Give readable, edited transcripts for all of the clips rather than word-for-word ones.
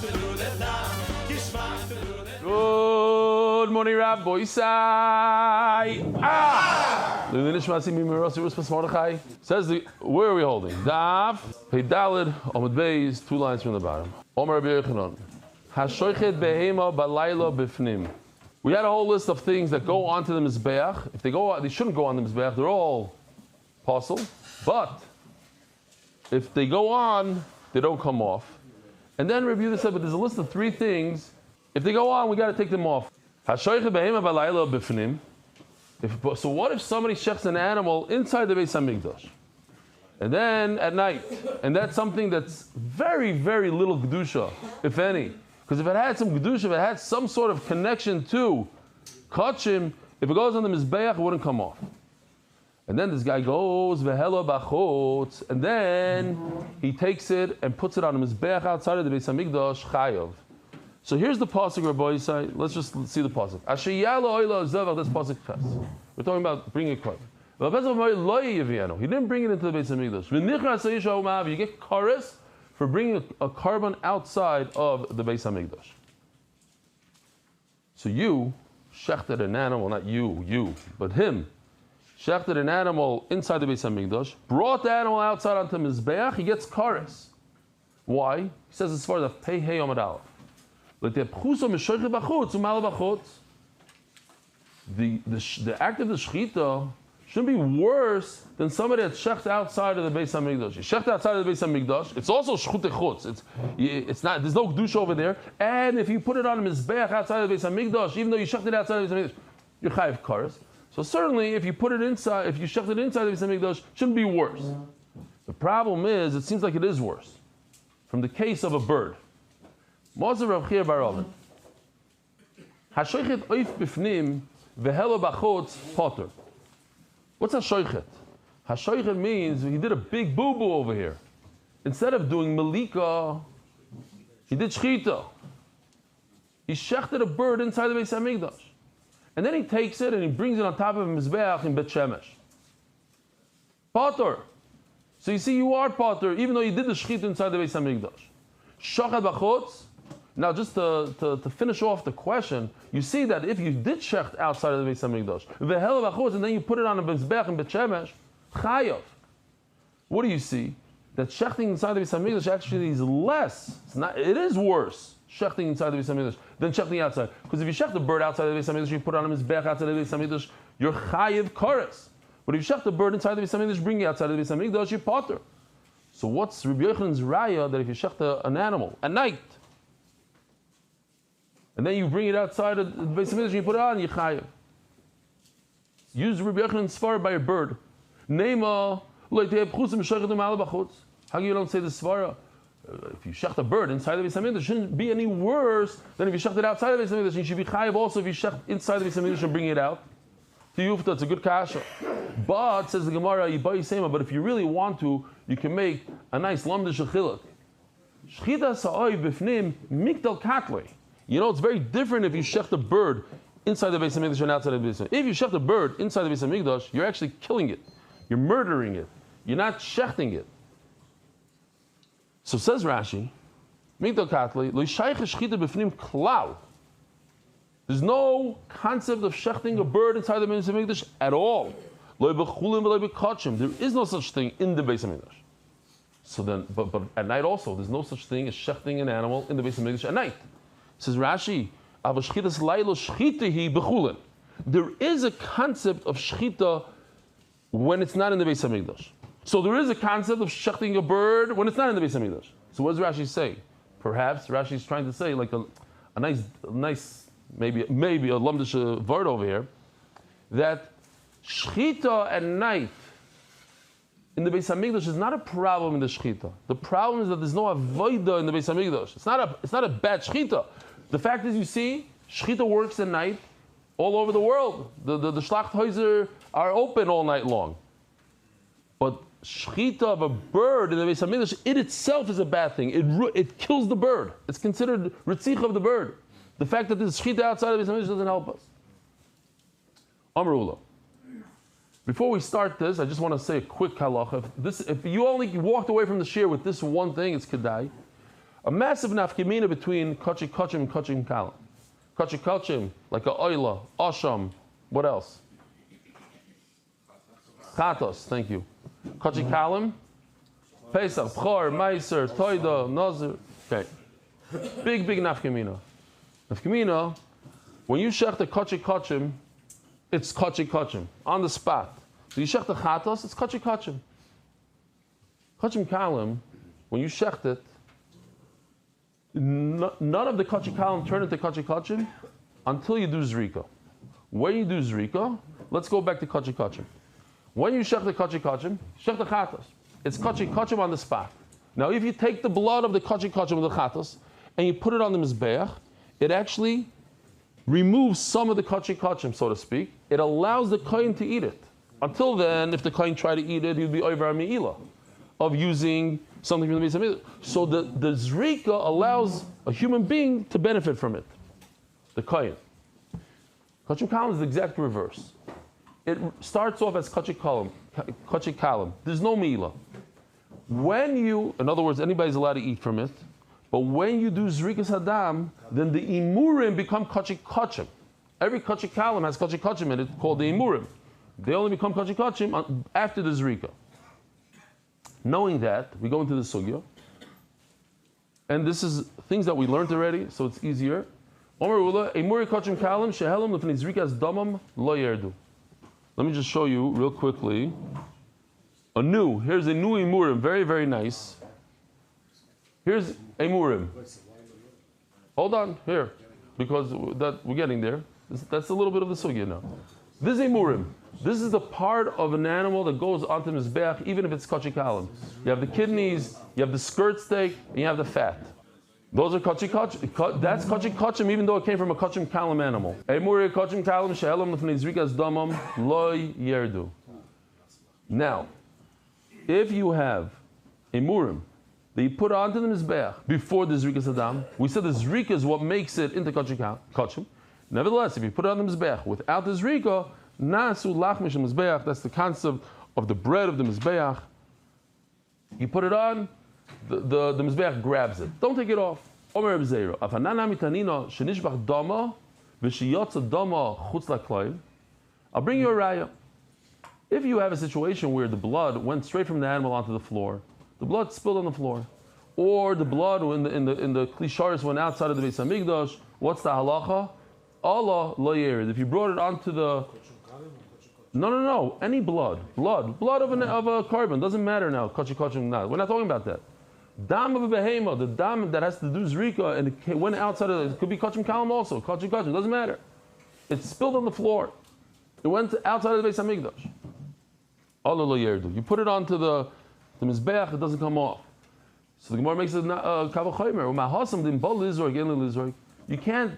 Good morning, Rabbi Isai. Says where are we holding? Daf Pedalid Omid Beis, 2 lines from the bottom. Omer Rabbi Yochanan. Hashoichet behema balayla bifnim. We had a whole list of things that go onto the mizbeach. If they go, they shouldn't go on the mizbeach. They're all possible, but if they go on, they don't come off. And then Rabbi Yehuda said, but there's a list of 3 things. If they go on, we got to take them off. Hashoichet behema balayla bifnim. So what if somebody shechs an animal inside the Beis Hamikdash, and then at night, and that's something that's very, very little kedusha, if any, because if it had some kedusha, if it had some sort of connection to kachim, if it goes on the mizbeach, it wouldn't come off. And then this guy goes vehelo bachotz, and then he takes it and puts it on the mizbeach outside of the Beis Hamikdash chayav. So here's the pasuk, Rabbi Yisai. Let's just see the pasuk. Asher yalo oila zevach. This pasuk ches. We're talking about bringing a korban. He didn't bring it into the Beis Hamikdash. You get kares for bringing a korban outside of the Beis Hamikdash. So you shechted an animal, not you, but him, shechted an animal inside the Beis Hamikdash, brought the animal outside onto mizbeach. He gets kares. Why? He says as far as pei hey amad aleph. The act of the shechita shouldn't be worse than somebody that's shecht outside of the Beis Hamikdash. You shecht outside of the Beis Hamikdash, it's also shchut chutz. It's not. There's no kedusha over there. And if you put it on a mizbeach outside of the Beis Hamikdash, even though you shecht it outside of the Beis Hamikdash, you're chayiv kares. So certainly, if you put it inside, if you shecht it inside the Beis Hamikdash, it shouldn't be worse. The problem is, it seems like it is worse. From the case of a bird. Moser Rav Chia bar Oven. Hashoichet oif bifnim vehelo bachotz potter. What's hashoichet? Hashoichet means he did a big boo-boo over here. Instead of doing malika, he did shchita. He shechted a bird inside the Beis Hamikdash. And then he takes it and he brings it on top of a mizbeach in Bet Shemesh. Potter. So you see, you are potter, even though you did the shchita inside the Beis Hamikdash. Shachat bachotz. Now, just to finish off the question, you see that if you did shecht outside of the Beis Hamikdash, vehel b'chutz, and then you put it on a mizbeach in Bet Shemesh, chayav. What do you see? That shechting inside the Beis Hamikdash actually is less. It is worse shechting inside the Beis Hamikdash than shechting outside. Because if you shecht the bird outside the Beis Hamikdash, you put it on a mizbeach outside the Beis Hamikdash, you're chayav kares. But if you shecht the bird inside the Beis Hamikdash, bring it outside the Beis Hamikdash, you're potter. So what's Rabbi Yochanan's raya that if you shecht an animal at night, and then you bring it outside of the Beis Hamikdash and you put it on, you chayav. Use Rabbi Yochanan's svara by a bird. Neima, how come you don't say the svara? If you shecht a bird inside the Beis Hamikdash, it shouldn't be any worse than if you shecht it outside the Beis Hamikdash. You should be chayav also if you shecht inside the Beis Hamikdash and bring it out. To Yufta, it's a good kasha. But, says the Gemara, but if you really want to, you can make a nice lamdish achilak. Shchita sa'oi b'fnim mikdal katlei. You know, it's very different if you shecht a bird inside the Beis Hamikdash and outside the Beis Hamikdash. If you shecht a bird inside the Beis Hamikdash, you're actually killing it. You're murdering it. You're not shechting it. So says Rashi, Mikdal Katlei, lo yishayich shchita b'fnim klau. There's no concept of shechting a bird inside the Beis Hamikdash at all. Lo b'chulim v'lo b'kachim. There is no such thing in the Beis Hamikdash. So then, but at night also, there's no such thing as shechting an animal in the Beis Hamikdash at night. Says Rashi, there is a concept of shchita when it's not in the Beis Hamikdash. So there is a concept of shechting a bird when it's not in the Beis Hamikdash. So what does Rashi say? Perhaps Rashi is trying to say like a nice, maybe a lumdish word over here, that shchita at night in the Beis Hamikdash is not a problem in the shchita. The problem is that there's no avodah in the Beis Hamikdash. It's not a bad shchita. The fact is, you see, shchita works at night all over the world. The Schlachthäuser are open all night long. But shchita of a bird in the Beis Hamikdash, it itself is a bad thing. It kills the bird. It's considered ritzich of the bird. The fact that there's shchita outside of the Beis Hamikdash doesn't help us. Amrullah. Before we start this, I just want to say a quick halacha. If you only walked away from the shir with this one thing, it's kedai. A massive nafkamina between kachik kachim and kachim kalim. Kachik kachim, like a oila, asham, what else? Chatos, thank you. Kachik kalim, Pesach, Bchor, Meiser, Toida, Nazir. Okay. Big nafkamina. Nafkamina, when you shech the kachik kachim, it's kachik kachim, on the spot. So you shech the chatos, it's kachik kachim. Kachim kalim, when you shecht it, none of the kachik kalim turn into kachik kachim until you do zrika. When you do zrika, let's go back to kachik kachim. When you shech the kachik kachim, shech the chatos. It's kachik kachim on the spot. Now if you take the blood of the kachik kachim of the chatos and you put it on the mizbeach, it actually removes some of the kachik kachim, so to speak. It allows the kohen to eat it. Until then, if the kohen tried to eat it, he would be over me'ilah of using something from the Beis HaMikdash. So the zrika allows a human being to benefit from it. The kohen. Kachik kalim is the exact reverse. It starts off as kachik kalim. There's no me'ilah. When you, in other words, anybody's allowed to eat from it, but when you do zrikas hadam, then the imurim become kachik kachim. Every kachik kalim has kachik kachim in it, called the imurim. They only become kachik kachim after the zrika. Knowing that, we go into the sugya, and this is things that we learned already, so it's easier. Omer ula imuri kachim kalim shehelam lefnei zrikas damam lo yerdu. Let me just show you real quickly. Here's a new imurim, very, very nice. Here's imurim. Hold on, here, because that we're getting there. That's a little bit of the sugya now. This is imurim. This is the part of an animal that goes onto the mizbeach, even if it's kachik kalim. You have the kidneys, you have the skirt steak, and you have the fat. Those are kachik kachim. That's kachik kachim, even though it came from a kachim kalim animal. Imuri kachim kalim she'elam lefnei zrikas damam lo yerdu. Now, if you have imurim that you put onto the mizbeach before the zrikas hadam, we said the zrika is what makes it into kachim. Nevertheless, if you put it on the mizbeach without the zrika, nasu lachmish mizbeach, that's the concept of the bread of the mizbeach. You put it on, the mizbeach grabs it. Don't take it off. Omer b'zeiro, afanana mitanino shenishbach dama v'shiyotza dama chutz laklayim. I'll bring you a raya. If you have a situation where the blood went straight from the animal onto the floor, the blood spilled on the floor, or the blood in the klisharis went outside of the Beis HaMikdash, what's the halacha? Allah lo yerid. If you brought it onto the no, any blood of a carbon, doesn't matter now. Kachim not. We're not talking about that. Dam of a behema, the dam that has to do zrika, and it went outside of it could be kachim kalim also. Kachim doesn't matter. It spilled on the floor. It went outside of the Beis HaMikdash. Allah lo yerid. You put it onto the mizbeach, it doesn't come off. So the Gemara makes it kavachaymer. You can't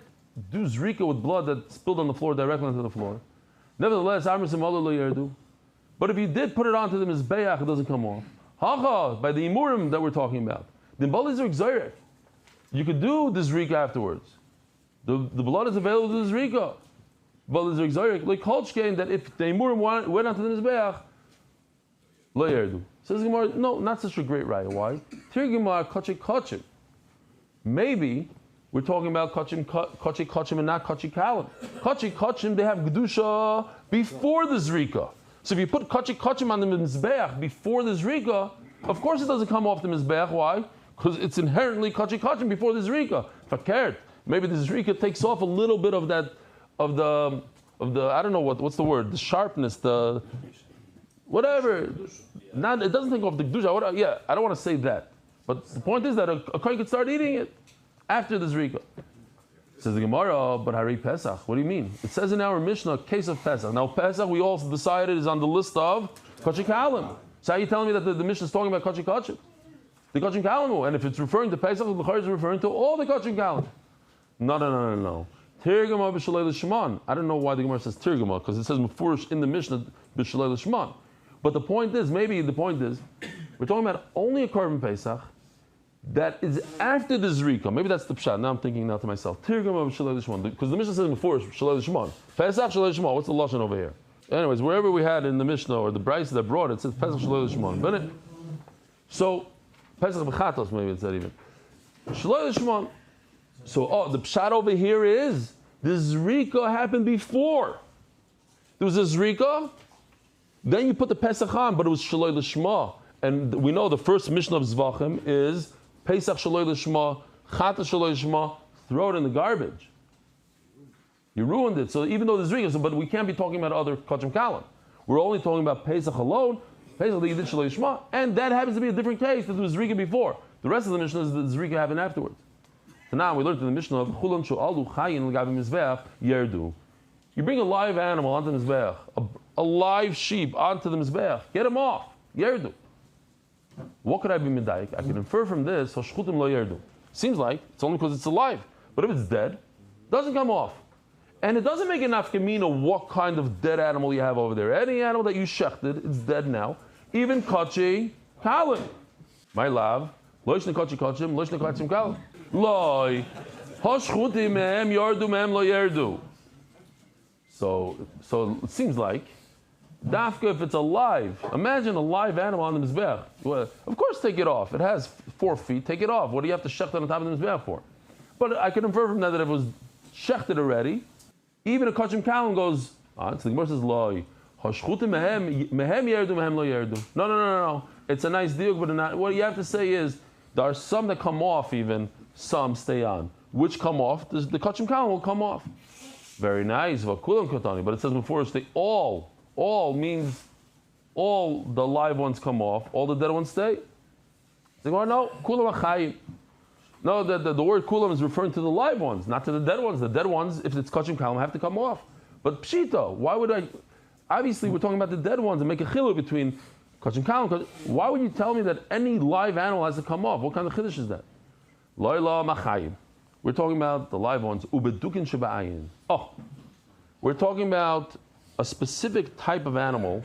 do zrika with blood that spilled on the floor directly onto the floor. Nevertheless, but if you did put it onto the mizbeach, it doesn't come off. Hacha, by the imurim that we're talking about. You could do the zrika afterwards. The blood is available to the zrika. But the zrika, like kolchkein, that if the imurim went onto the mizbeach, lo yerdu. Says the Gemara, no, not such a great raya. Why? Tirgimar kachik kachim. Maybe we're talking about kachik kachim and not kachik kalim. Kachik kachim, they have gedusha before the zrika. So if you put kachik kachim on the mizbeach before the zrika, of course it doesn't come off the mizbeach. Why? Because it's inherently kachik kachim before the zrika. Fakert. Maybe the zrika takes off a little bit of that, of the I don't know what's the word, the sharpness, the whatever. Not, it doesn't take off the kedusha. Yeah, I don't want to say that. But the point is that a kohen could start eating it after the zrika. Says the Gemara, but Hari Pesach. What do you mean? It says in our Mishnah, case of Pesach. Now Pesach, we also decided, is on the list of kachik kalim. So how are you telling me that the Mishnah is talking about kachik kachim? The kachik kalim, and if it's referring to Pesach, the Bukhari is referring to all the kachik kalim. No. Tirgama b'shalei l'shman. I don't know why the Gemara says tirgama, because it says mufurish in the Mishnah b'shalei l'shman. But the point is, we're talking about only a korban Pesach that is after the zrika. Maybe that's the pshat. Now I'm thinking to myself, tirgama b'shalei l'shman, because the Mishnah says mufurish b'shalei l'shman. Pesach shalei l'shman. What's the lashon over here? Anyways, wherever we had in the Mishnah or the Brisa that brought it, says Pesach shalei l'shman. So Pesach b'chatos, maybe it said even. Shaloi l'shma. So, the pshat over here is the zrika happened before. There was a zrika, then you put the Pesach on, but it was Shaloi l'shma. And we know the first mission of Zevachim is Pesach Shaloi l'shma, Chata Shaloi l'shma, throw it in the garbage. You ruined it. So even though there's zrika, but we can't be talking about other kachim kalim. We're only talking about Pesach alone, Pesach that you did Shaloi l'shma, and that happens to be a different case that there was zrika before. The rest of the mission is that the zrika happened afterwards. So now we learned in the mission of Chulam Shu'alu Chayin L'Gavim Mizbeach Yerdu. You bring a live animal onto the Mizbeach, a live sheep onto the Mizbeach, get him off, Yerdu. What could I be medayik? I can infer from this, Hashchutim Lo Yerdu. Seems like it's only because it's alive. But if it's dead, it doesn't come off. And it doesn't make a nafkamina what kind of dead animal you have over there. Any animal that you shechted, it's dead now. Even kachi kalim. My love, loishne kachi kachim, loishne kachim kalim. Loi, hashchutim mehem yardu mehem lo yerdu. So it seems like, dafka if it's alive, imagine a live animal on the mizbeach. Well, of course take it off. It has 4 feet, take it off. What do you have to shecht on top of the mizbeach for? But I could infer from that if it was shechted already, even a kachim kalim goes, so the Gemara says, loi, hashchutim mehem yerdu mehem lo yerdu. No. It's a nice deal, but what you have to say is, there are some that come off even, some stay on. Which come off? The kachim kalim will come off. Very nice, but it says before they all means all the live ones come off, all the dead ones stay. They go, no, kulam achayim. No, the word kulam is referring to the live ones, not to the dead ones. The dead ones, if it's kachim kalim, have to come off. But pshita, why would I? Obviously, we're talking about the dead ones and make a chiluk between kachim kalim. Why would you tell me that any live animal has to come off? What kind of chiddush is that? Loila machayim. We're talking about the live ones. Ubedukin sheba'ayin. We're talking about a specific type of animal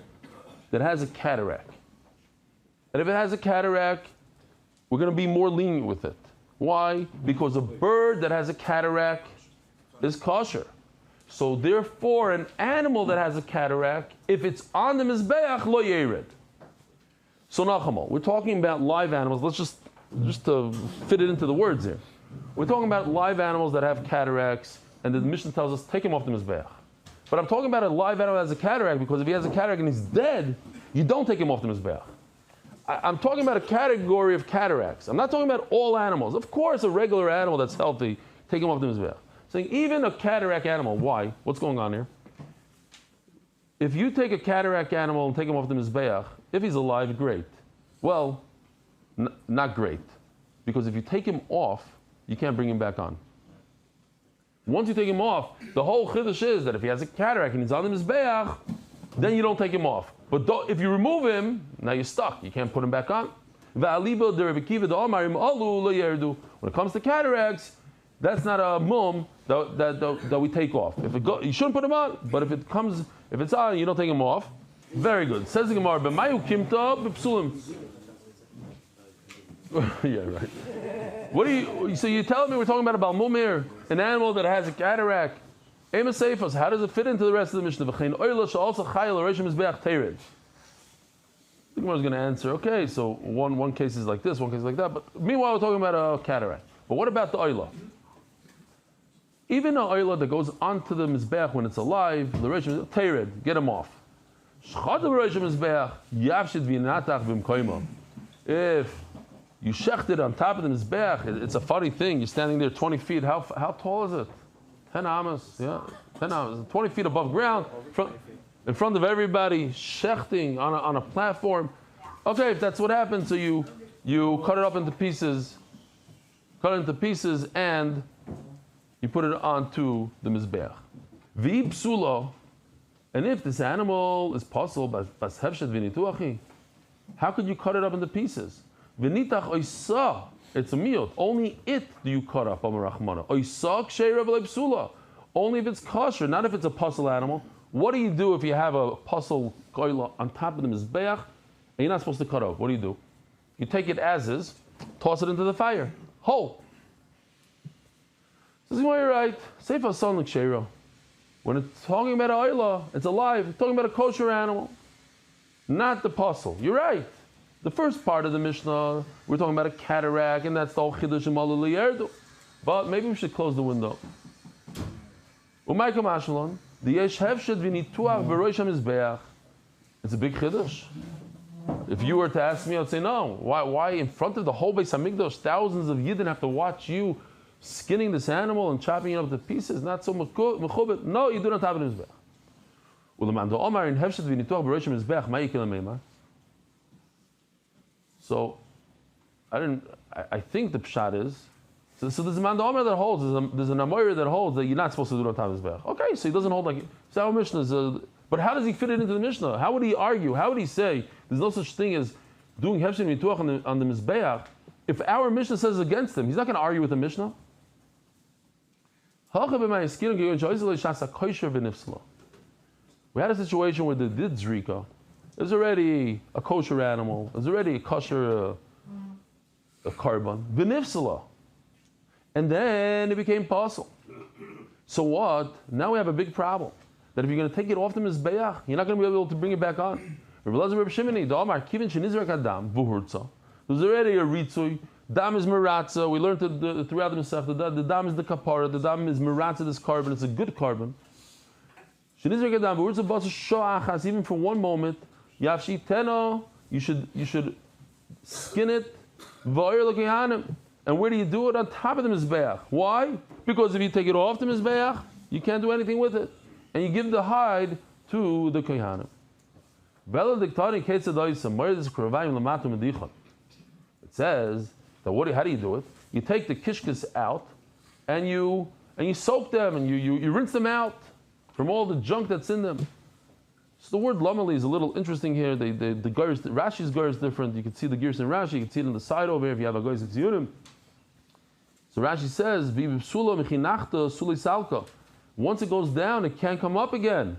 that has a cataract. And if it has a cataract, we're going to be more lenient with it. Why? Because a bird that has a cataract is kosher. So therefore, an animal that has a cataract, if it's on the mizbeach, lo yered. So Nachamal, we're talking about live animals. Let's just to fit it into the words here. We're talking about live animals that have cataracts, and the Mishnah tells us take him off the mizbeach. But I'm talking about a live animal that has a cataract, because if he has a cataract and he's dead, you don't take him off the mizbeach. I'm talking about a category of cataracts. I'm not talking about all animals. Of course, a regular animal that's healthy, take him off the mizbeach. Saying even a cataract animal. Why? What's going on here? If you take a cataract animal and take him off the mizbeach, if he's alive, great. Well, not great, because if you take him off, you can't bring him back on. Once you take him off, the whole chiddush is that if he has a cataract and he's on the mizbeach, then you don't take him off. But if you remove him, now you're stuck. You can't put him back on. When it comes to cataracts, that's not a mum that we take off. You shouldn't put him on, but if it's on, you don't take him off. Very good. Says the Gemara, "B'mayu kimta b'psulim." Yeah, right. So you're telling me we're talking about a balmum here, an animal that has a cataract. Ema seifos. How does it fit into the rest of the Mishnah? V'chein oila she'alsa chayil l'reishim mizbeach tered. The Gemara is going to answer. Okay, so one case is like this, one case is like that. But meanwhile, we're talking about a cataract. But what about the oila? Even an oila that goes onto the mizbeach when it's alive, l'reishim tered, get him off. Shchad l'reishim mizbeach yavshid v'natach b'mkoimo. If you shecht it on top of the mizbeach, it's a funny thing. You're standing there 20 feet. How tall is it? 10 amas, yeah. 10 amas. 20 feet above ground. In front of everybody, shechting on a platform. Okay, if that's what happens, so you cut it up into pieces. Cut it into pieces and you put it onto the mizbeach. V'i psulo. And if this animal is possible, bas hefshet v'nituachi, how could you cut it up into pieces? V'nitach oisa, it's a miot. Only it do you cut up, Amar Rachmana. Oisa ksheira v'lei psula. Only if it's kosher, not if it's a puzzle animal. What do you do if you have a puzzle goyla on top of the mizbeach and you're not supposed to cut out? What do? You take it as is, toss it into the fire, whole. This is why you're right. Seifa son like ksheira. When it's talking about an oila, it's alive. It's talking about a kosher animal, not the puzzle. You're right. The first part of the Mishnah, we're talking about a cataract, and that's the whole Chiddush in Malul Yerdu. But maybe we should close the window. Umayka Mashalon, the Yesh Hevshed V'nituach V'roish HaMizbeach. It's a big Chiddush. If you were to ask me, I'd say no. Why in front of the whole Beis Hamikdash, thousands of Yidden have to watch you skinning this animal and chopping it up to pieces? Not so mechubet. No, you do not have a Mizbeach. Ulamando Omar in Hevshed V'nituach V'roish HaMizbeach Ma'ikil HaMeimar. So, I think the pshat is, so there's a man that holds, there's an Amoyer that holds that you're not supposed to do it on top of his back. Okay, so he doesn't hold like, so our Mishnah is, but how does he fit it into the Mishnah? How would he argue? How would he say there's no such thing as doing Hefshin Mituach on the Mizbeach if our Mishnah says against him? He's not going to argue with the Mishnah. We had a situation where they did Zrika. It was already a kosher animal. It was already a kosher a carbon. V'nifsala. And then it became possible. So what? Now we have a big problem. That if you're going to take it off the Mizbeach, you're not going to be able to bring it back on. There's already a ritzui. Dam is maratza. We learned throughout the Masechta. The dam is the kapara. The dam is maratza, this carbon. It's a good carbon. Even for one moment, Yavshi Teno, you should skin it. And where do you do it? On top of the Mizbeach. Why? Because if you take it off the Mizbeach, you can't do anything with it. And you give the hide to the Kohanim. It says that how do you do it? You take the kishkis out and you soak them and you rinse them out from all the junk that's in them. So the word lamali is a little interesting here. The Gears, Rashi's Gears is different. You can see the Gears in Rashi. You can see it on the side over here if you have a Gears Tziyurim. So Rashi says, once it goes down, it can't come up again.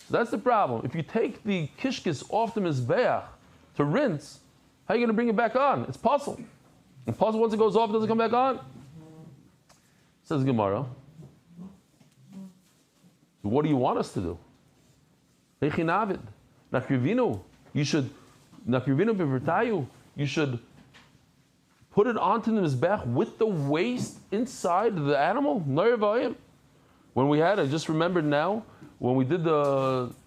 So that's the problem. If you take the kishkis off the Mizbeach to rinse, how are you going to bring it back on? It's puzzle. And puzzle, once it goes off, it doesn't come back on. Says Gemara. What do you want us to do? You should put it onto the Mizbeach with the waste inside the animal. When we had, I just remembered now, when we did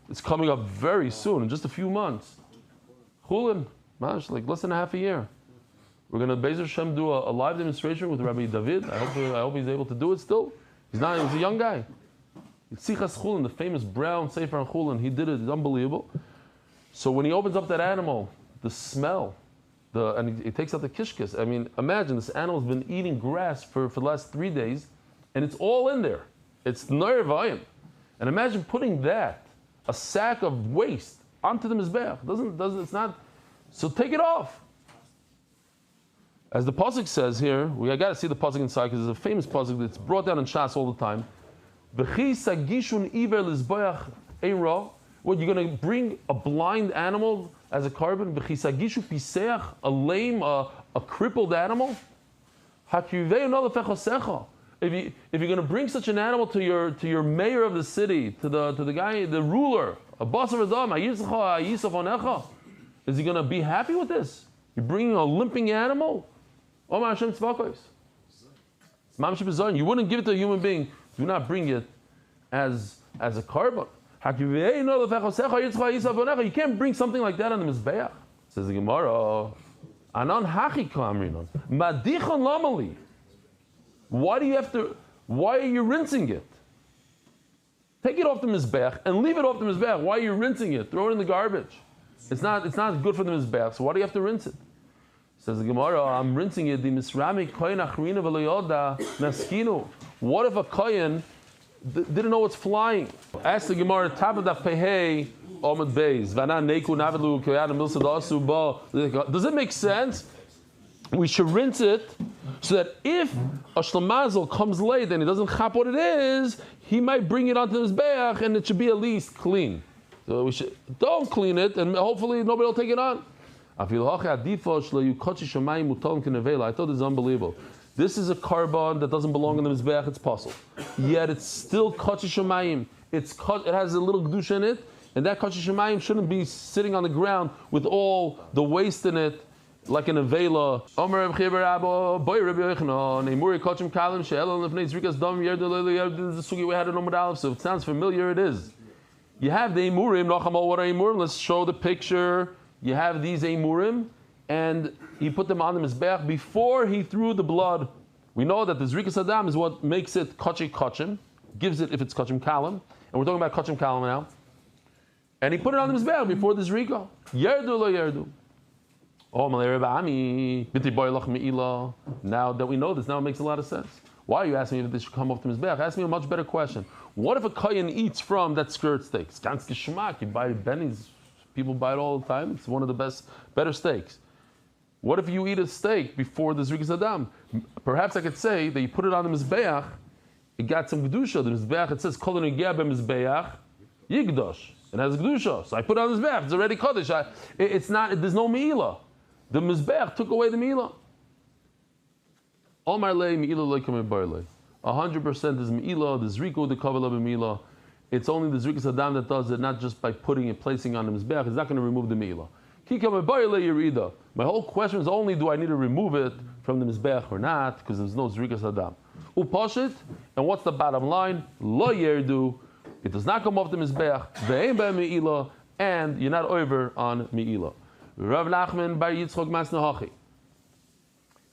it's coming up very soon, in just a few months. Chulin, like less than a half a year. We're going to Be'ez Hashem do a live demonstration with Rabbi David. I hope he's able to do it still. He was a young guy. Tzichas Chulin, the famous brown Sefer on Chulin, he did it. It's unbelievable. So when he opens up that animal, the smell, and he takes out the kishkis. I mean, imagine this animal's been eating grass for the last 3 days, and it's all in there. It's nervayim. And imagine putting a sack of waste, onto the Mizbeach. It's not. So take it off. As the pasuk says here, I got to see the pasuk inside because it's a famous pasuk that's brought down in Shas all the time. What, you're going to bring a blind animal as a carbon? A lame, a crippled animal? If you're going to bring such an animal to your mayor of the city, to the guy, the ruler, a boss of Adam, is he going to be happy with this? You're bringing a limping animal? You wouldn't give it to a human being. Do not bring it as a carbon. You can't bring something like that on the Mizbeach. Says the Gemara, why are you rinsing it? Take it off the Mizbeach and leave it off the Mizbeach. Why are you rinsing it? Throw it in the garbage. It's not good for the Mizbeach, so why do you have to rinse it? Says the Gemara, I'm rinsing it. What if a kohen didn't know what's flying? Ask the Gemara, does it make sense? We should rinse it so that if a shlemazel comes late and he doesn't chap what it is, he might bring it onto his Mizbeach and it should be at least clean. So we don't clean it and hopefully nobody will take it on. I thought this is unbelievable. This is a carbon that doesn't belong in the Mizbeach, it's possible. Yet it's still Kachi Shemayim. It has a little Kedusha in it. And that Kodesh Shemayim shouldn't be sitting on the ground with all the waste in it, like an avela. So if it sounds familiar, it is. You have the emurim. What are emurim? Let's show the picture. You have these emurim, and he put them on the mizbeach before he threw the blood. We know that the zrikas adam is what makes it kachim, gives it if it's kachim kalim, and we're talking about kachim kalim now. And he put it on the mizbeach before the zrika. Yerdu lo yerdu. Now that we know this, now it makes a lot of sense. Why are you asking me if this should come off the mizbeach? Ask me a much better question. What if a kohen eats from that skirt steak? It's ganz geschmack. You buy Benny's. People buy it all the time. It's one of the better steaks. What if you eat a steak before the zrikas adam? Perhaps I could say that you put it on the mizbeach. It got some kedusha. The mizbeach, it says kol negeh b'mizbeach yigdosh. It has kedusha. So I put it on the mizbeach. It's already kodesh. It's not. There's no meila. The mizbeach took away the meila. Omar lei meila loikamei barlei. 100% is meila. The zriku the kavala b'meila. It's only the zrikas adam that does it, not just by putting it, placing on the mizbeach. It's not going to remove the meila. Kikamei barlei yerida. My whole question is only: do I need to remove it from the mizbeach or not? Because there's no zrikas adam. Upashit. And what's the bottom line? Lo yerdu. It does not come off the mizbeach. Ve'ein ba meila. And you're not over on meila. Rav Nachman bar Yitzchok Masna Hachi.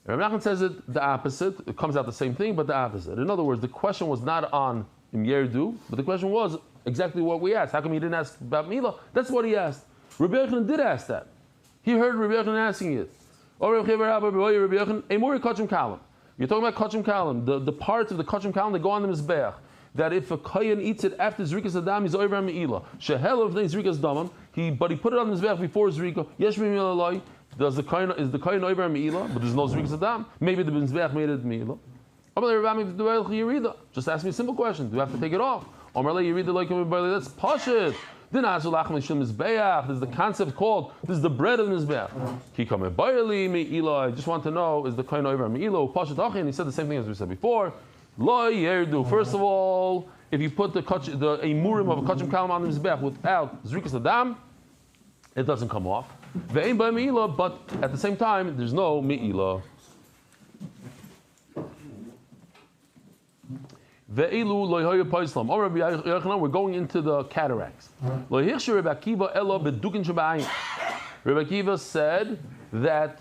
Rav Nachman says it the opposite. It comes out the same thing, but the opposite. In other words, the question was not on Im Yerdu, but the question was exactly what we asked. How come he didn't ask about Mila? That's what he asked. Rabbi Yochanan did ask that. He heard Rabbi Yochanan asking it. You're talking about Kachim Kalim, the parts of the Kachim Kalim that go on the Mizbeach. That if a kohen eats it after Zrikas Adam, he's over on Me'ila. Shehel of the Zrikas Damam, but he put it on the Mizbeach before Zrika. Yesh Me'ila. Is the kohen over on Me'ila? But there's no Zrikas Adam. Maybe the Mizbeach made it Me'ila. Just ask me a simple question. Do you have to take it off? That's Pashit. This is the concept called, this is the bread of the Mizbeach. I just want to know, is the kohen over on Me'ila? And he said the same thing as we said before. Lo yerdu. First of all, if you put the emurim of a kachim kalim on the mizbeach without zrikas adam, it doesn't come off. Ve'ein ba meila, but at the same time, there's no meila. Ve'ilu lo yehoyu paislam. Oh, Rabbi Yochanan, we're going into the cataracts. Lo yichshu Rabbi Akiva elo bedukin shebayim. Rabbi Akiva said that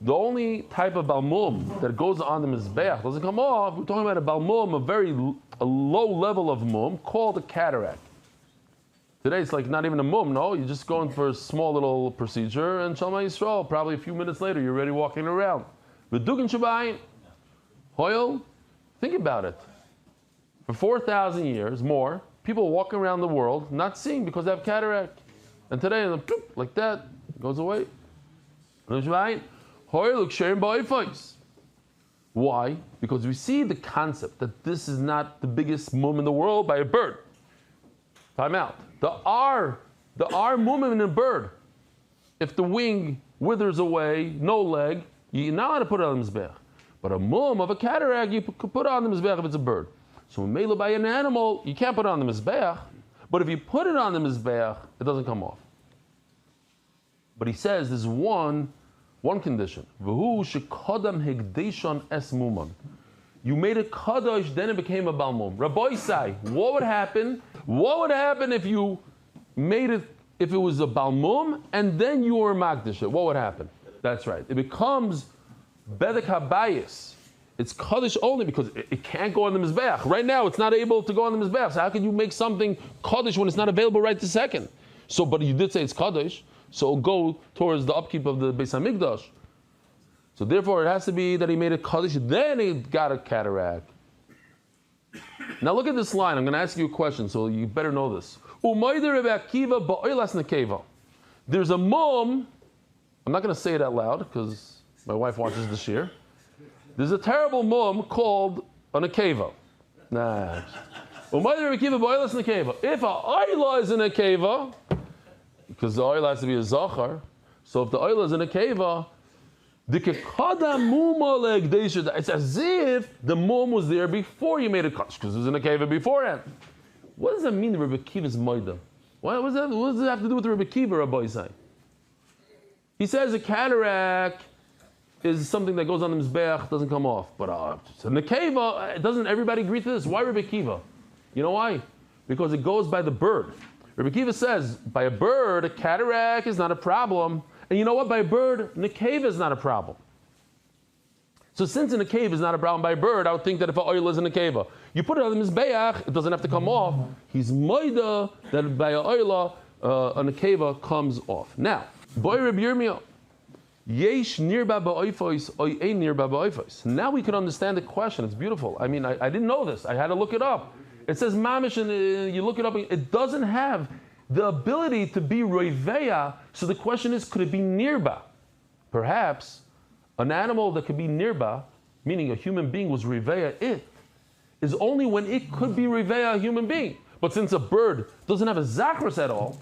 the only type of balmum that goes on the mizbeach doesn't come off. We're talking about a balmum, a low level of mum called a cataract. Today it's like not even a mum, no? You're just going for a small little procedure, and Shalom Yisrael, probably a few minutes later, you're already walking around. V'dukin shabayim, hoyel, think about it. For 4,000 years, more, people walking around the world not seeing because they have cataract. And today, like that, it goes away. Why? Because we see the concept that this is not the biggest mum in the world by a bird. Time out. The R mum in a bird. If the wing withers away, no leg, you're not allowed to put it on the mizbeach. But a mum of a cataract, you could put it on the mizbeach if it's a bird. So mele by an animal, you can't put it on the mizbeach. But if you put it on the mizbeach, it doesn't come off. But he says there's one condition. V'hu shekodam hegdeshon es muman. You made a kadosh, then it became a balmum. Rabbi Isai, what would happen? What would happen if you made it, if it was a balmum, and then you were magdish it? What would happen? That's right. It becomes bedek habayis. It's kaddish only because it can't go on the mizbeach. Right now, it's not able to go on the mizbeach. So how can you make something kaddish when it's not available right this second? So, but you did say it's kaddish. So it'll go towards the upkeep of the Beis HaMikdash. So therefore, it has to be that he made a kaddish, then he got a cataract. Now look at this line. I'm going to ask you a question, so you better know this. There's a mum. I'm not going to say it out loud because my wife watches this year. There's a terrible mum called an akeva. Nah. If a oila is in a keva, because the oil has to be a zachar. So if the oil is in a keva, it's as if the mum was there before you made a kaddish, because it was in a keva beforehand. What does that mean, Rabbi Akiva's moida? What does that have to do with Rebbe Kiva, Rabbi Isai? He says a cataract is something that goes on the Mizbeach, doesn't come off. But so Nekeva, doesn't everybody agree to this? Why Rebbe Kiva? You know why? Because it goes by the bird. Rebbe Kiva says, by a bird, a cataract is not a problem. And you know what? By a bird, Nekeva is not a problem. So since in a cave is not a problem by a bird, I would think that if an oil is in a cave, you put it on the Mizbeach, it doesn't have to come off. He's moida that by a oil, a nekeva comes off. Now, boy Rabbi Yirmiyah, yesh nirba ba'oifos, oy ein nirba ba'oifos. Now we can understand the question. It's beautiful. I mean, I didn't know this. I had to look it up. It says mamish, and you look it up. It doesn't have the ability to be roiveya. So the question is, could it be nirba? Perhaps an animal that could be nirba, meaning a human being was riveya, it is only when it could be riveya a human being. But since a bird doesn't have a zachros at all,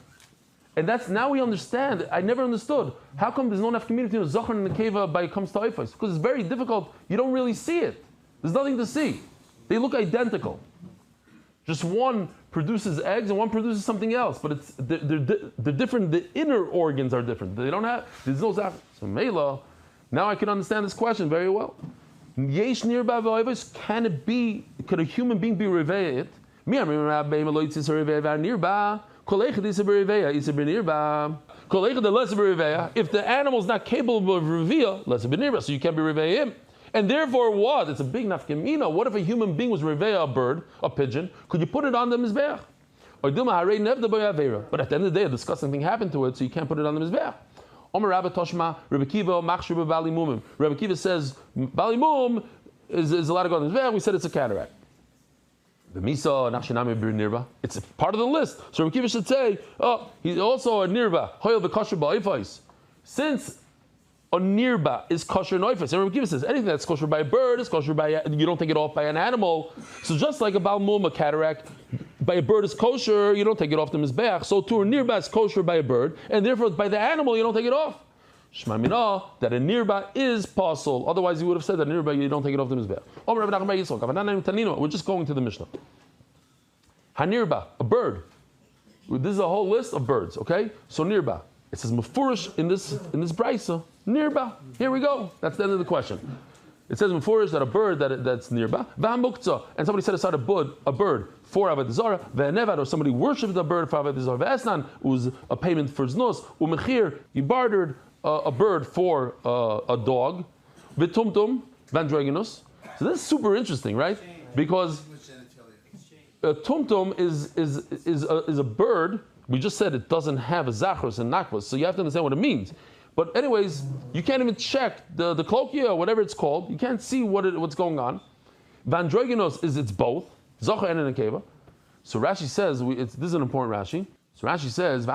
and that's now we understand. I never understood how come there's no enough community between a zachar and a nekeva by it comes to oifos, because it's very difficult. You don't really see it. There's nothing to see. They look identical. Just one produces eggs and one produces something else, but they're different. The inner organs are different. They don't have. There's no zachar. So Mela. Now I can understand this question very well. Yesh nirba v'oivos, can it be? Could a human being be reveyed? If the animal is not capable of reveal, less nirba, so you can't be revey him. And therefore, what? It's a big nafkamina. What if a human being was revey a bird, a pigeon? Could you put it on the mizbeach? But at the end of the day, a disgusting thing happened to it, so you can't put it on the mizbeach. Rebbe Kiva says Bali Mum is allowed to go on the mizbeach. We said it's a cataract. The Misa Nachshinami Bir Nirba. It's part of the list. So Rebbe Kiva should say, oh, he's also a Nirba. Hoyel v'kosher ba'oifos. Since a Nirba is kosher noifos, and Rebbe Kiva says anything that's kosher by a bird is kosher by you don't take it off by an animal. So just like a Bal Mum, a cataract, by a bird is kosher, you don't take it off the mizbeach. So too a nirba is kosher by a bird, and therefore by the animal you don't take it off. Shema mina that a nirba is possible. Otherwise you would have said that nirba you don't take it off the mizbeach. We're just going to the Mishnah. Hanirba, a bird. This is a whole list of birds. Okay, so nirba. It says mefurish in this brisa. Nirba. Here we go. That's the end of the question. It says mefurish that a bird that's nirba. V'hamuktzah, and somebody set aside a bird for Avodah Zarah, ve'nevad, or somebody worshipped the bird for Avodah Zarah, ve'esnan was a payment for znos, u'mechir, he bartered a bird for a dog, v'tumtum, vandroginus. So this is super interesting, right? Because tumtum is a bird. We just said it doesn't have a zachros and nakvos, so you have to understand what it means. But anyways, you can't even check the cloakia or whatever it's called. You can't see what's going on. Vandroginos it's both. Zocher and nekeva. So Rashi says, this is an important Rashi. So Rashi says,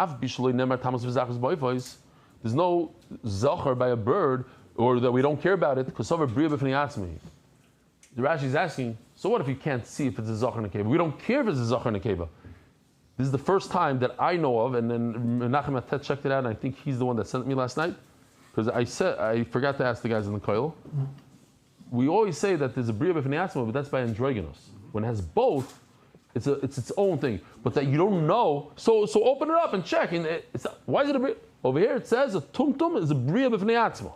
there's no zocher by a bird, or that we don't care about it, because the Rashi is asking, so what if you can't see if it's a zocher and nekeva? We don't care if it's a zocher and nekeva. This is the first time that I know of, and then Menachem Atet checked it out, and I think he's the one that sent me last night, because I forgot to ask the guys in the koil. We always say that there's a bria b'fnei atzma, but that's by androgynous. When it has both, it's its own thing. But that you don't know, so open it up and check. And why is it a bria? Over here it says a tumtum is a bria b'fnei atzma.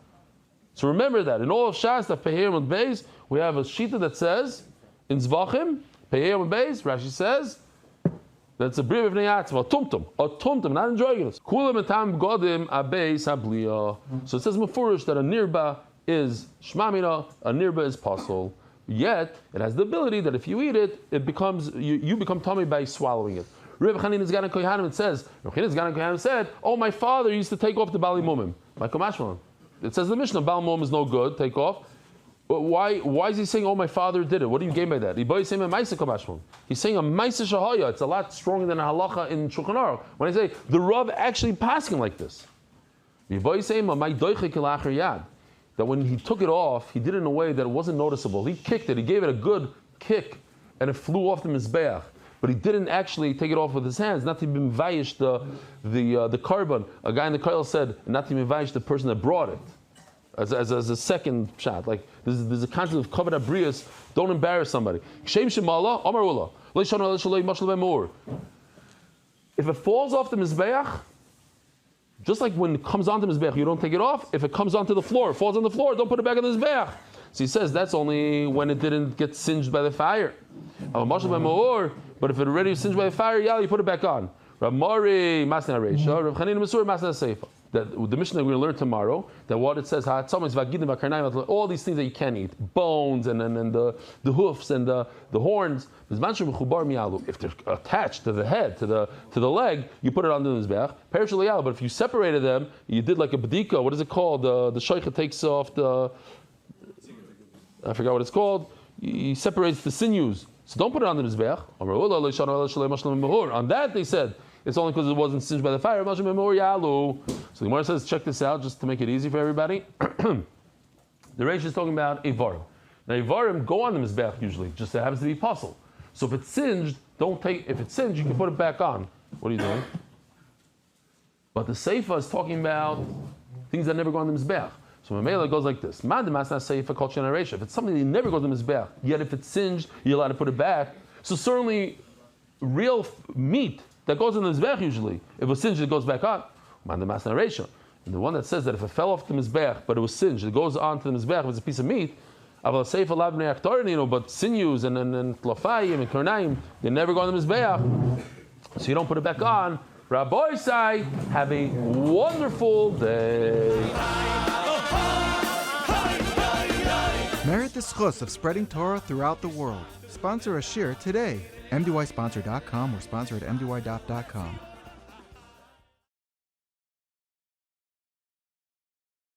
So remember that in all of Shas, that Peheim and Beis, we have a shita that says in Zevachim, Peheim and Beis, Rashi says that's a bria b'fnei atzma, a tumtum, not androgynous. Kulam etam godim abeis habliya. So it says mefurish that a nirba is shmamina, a nirba is pasul. Yet it has the ability that if you eat it, it becomes you become tummy by swallowing it. Reb Chanina Zgan Kohanim says, Reb Chanina Zgan Kohanim said, "Oh, my father used to take off the bali mumim." My komashmalan. It says the Mishnah, bali mum is no good, take off. But why is he saying, "Oh, my father did it"? What do you gain by that? He's saying a ma'isa komashmalan. He's saying a ma'isa shahaya. It's a lot stronger than a halacha in Shulchan Aruch. When I say the Rav actually passing like this, he's saying a ma'doiche kilachar yad. That when he took it off, he did it in a way that it wasn't noticeable. He kicked it, he gave it a good kick, and it flew off the mizbeach. But he didn't actually take it off with his hands, not to be mivayish the carbon. A guy in the koil said, not to be mivayish the person that brought it. As a second shot. Like, there's a concept of kavod abrius, don't embarrass somebody. Shem shemala, amar ula. If it falls off the Mizbeach, just like when it comes onto the Mizbeach, you don't take it off. If it comes onto the floor, falls on the floor, don't put it back on the Mizbeach. So he says that's only when it didn't get singed by the fire. But if it already was singed by the fire, you put it back on. Rav Mori, Masna Reisha, Rav Chanina Masur, Masna Seifa. That the Mishnah we're going to learn tomorrow, that what it says, all these things that you can't eat, bones and the hoofs and the horns, if they're attached to the head, to the leg, you put it on the mizbeach. But if you separated them, you did like a bedika, what is it called? The shaycha takes off I forgot what it's called. He separates the sinews. So don't put it on the mizbeach. On that they said, it's only because it wasn't singed by the fire. So the Gemara says, check this out, just to make it easy for everybody. The Reish is talking about Eivarim. Now Eivarim go on the Mizbeach usually, just it happens to be puzzle. So if it's singed, if it's singed, you can put it back on. What are you doing? But the Seifa is talking about things that never go on the Mizbeach. So Mamela goes like this. If it's something that never goes on the Mizbeach, yet if it's singed, you're allowed to put it back. So certainly, real meat that goes in the Mizbeach usually, if it was singed, it goes back on. And the one that says that if it fell off the Mizbeach, but it was singed, it goes on to the Mizbeach, if it's a piece of meat, but sinews and tlafayim and karnaim, they never go on the Mizbeach, so you don't put it back on. Rabbi Sai, have a wonderful day. Merit the schus of spreading Torah throughout the world. Sponsor a shir today. MDYsponsor.com or sponsor at MDYDaf.com.